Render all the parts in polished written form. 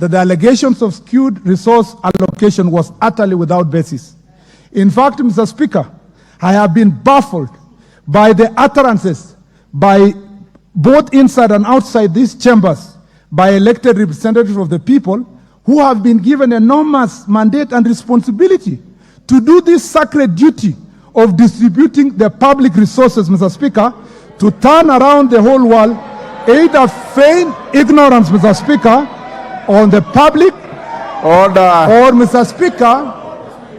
that the allegations of skewed resource allocation was utterly without basis. In fact, Mr. Speaker, I have been baffled by the utterances by both inside and outside these chambers by elected representatives of the people who have been given enormous mandate and responsibility to do this sacred duty of distributing the public resources, Mr. Speaker, to turn around the whole world, either feign ignorance, Mr. Speaker, on the public, Order. or, Mr. Speaker,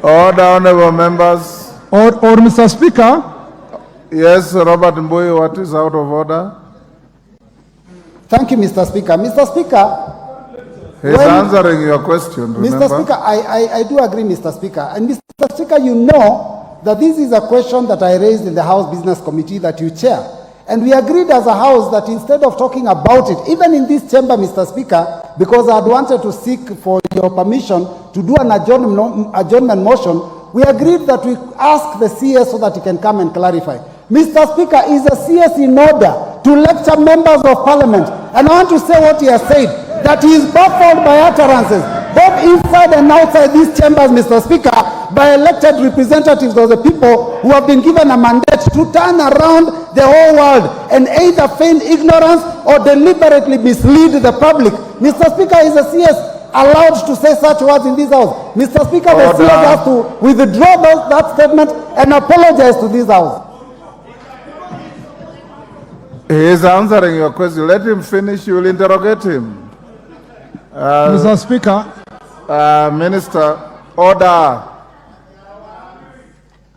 Order, honorable members. or Mr. Speaker. Yes, Robert Mboy, what is out of order? Thank you, Mr. Speaker. Mr. Speaker, He's answering your question, remember? Mr. Speaker, I do agree, Mr. Speaker. And Mr. Speaker, you know that this is a question that I raised in the House Business Committee that you chair. And we agreed as a House that instead of talking about it, even in this chamber, Mr. Speaker, because I had wanted to seek for your permission to do an adjournment motion, we agreed that we ask the CS so that he can come and clarify. Mr. Speaker, is a CS in order to lecture members of Parliament? And I want to say what he has said, that he is baffled by utterances, both inside and outside these chambers, Mr. Speaker, by elected representatives of the people who have been given a mandate to turn around the whole world and either feign ignorance or deliberately mislead the public. Mr. Speaker, is a CS allowed to say such words in this House? Mr. Speaker, the CS has to withdraw that statement and apologize to this House. He is answering your question. Let him finish. You will interrogate him. Mr. Speaker. Minister, order.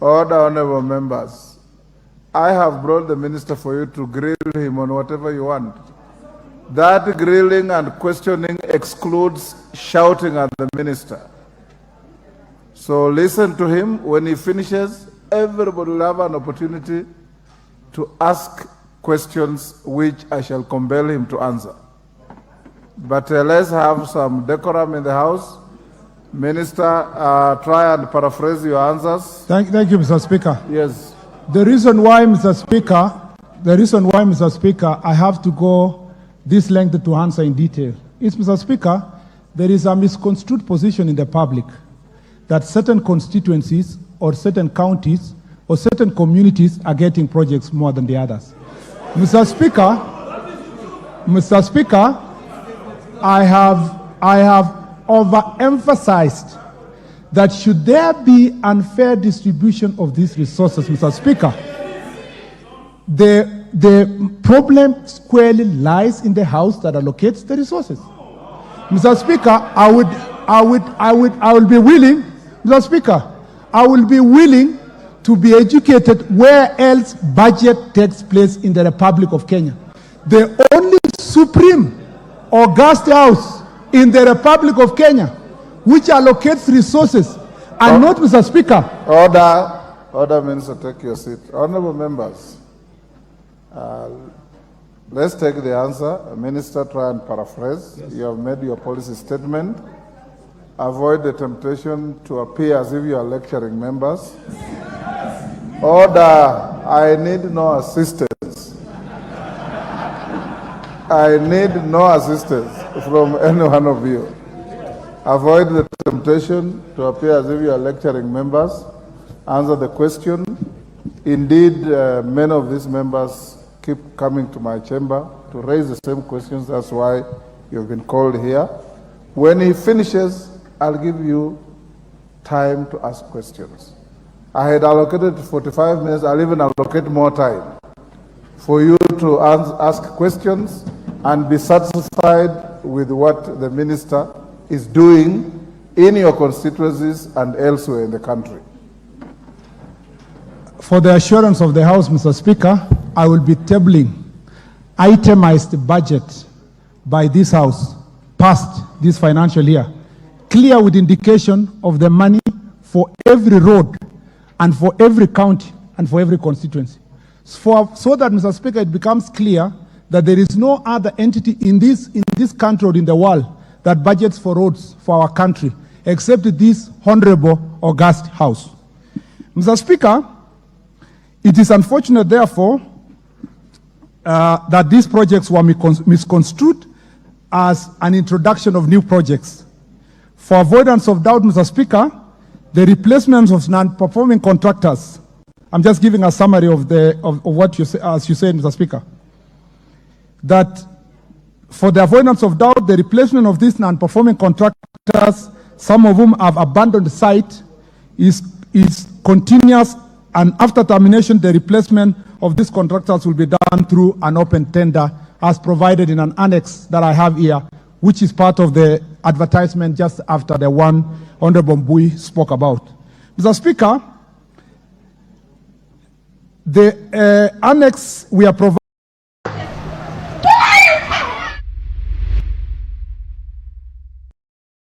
Order, honorable members. I have brought the minister for you to grill him on whatever you want. That grilling and questioning excludes shouting at the minister. So listen to him. When he finishes, everybody will have an opportunity to ask questions which I shall compel him to answer. But let's have some decorum in the House. Minister, try and paraphrase your answers. Thank you, Mr. Speaker. Yes. The reason why, Mr. Speaker, I have to go this length to answer in detail is, Mr. Speaker, there is a misconstrued position in the public that certain constituencies or certain counties or certain communities are getting projects more than the others. Mr. Speaker, I have overemphasized that should there be unfair distribution of these resources, Mr. Speaker, the problem squarely lies in the House that allocates the resources. Mr. Speaker, I will be willing, Mr. Speaker, I will be willing to be educated where else budget takes place in the Republic of Kenya. The only supreme august house in the Republic of Kenya which allocates resources and not, Mr. Speaker. Order, Minister, take your seat. Honorable members, let's take the answer. Minister, try and paraphrase. Yes. You have made your policy statement. Avoid the temptation to appear as if you are lecturing members. Order, I need no assistance. I need no assistance from any one of you. Avoid the temptation to appear as if you are lecturing members. Answer the question. Indeed, many of these members keep coming to my chamber to raise the same questions. That's why you've been called here. When he finishes, I'll give you time to ask questions. I had allocated 45 minutes. I'll even allocate more time for you to ask questions and be satisfied with what the minister is doing in your constituencies and elsewhere in the country. For the assurance of the House, Mr. Speaker, I will be tabling itemized budget by this House past this financial year, clear with indication of the money for every road and for every county and for every constituency. So that, Mr. Speaker, it becomes clear that there is no other entity in this country or in the world that budgets for roads for our country except this honorable august House. Mr. Speaker, it is unfortunate, therefore, that these projects were misconstrued as an introduction of new projects. For avoidance of doubt, Mr. Speaker, the replacement of non-performing contractors, I'm just giving a summary of what you say, as you said, Mr. Speaker, that for the avoidance of doubt, the replacement of these non-performing contractors, some of whom have abandoned the site, is continuous, and after termination, the replacement of these contractors will be done through an open tender as provided in an annex that I have here, which is part of the advertisement just after the one Honorable Mbui spoke about. Mr. Speaker, the annex we are providing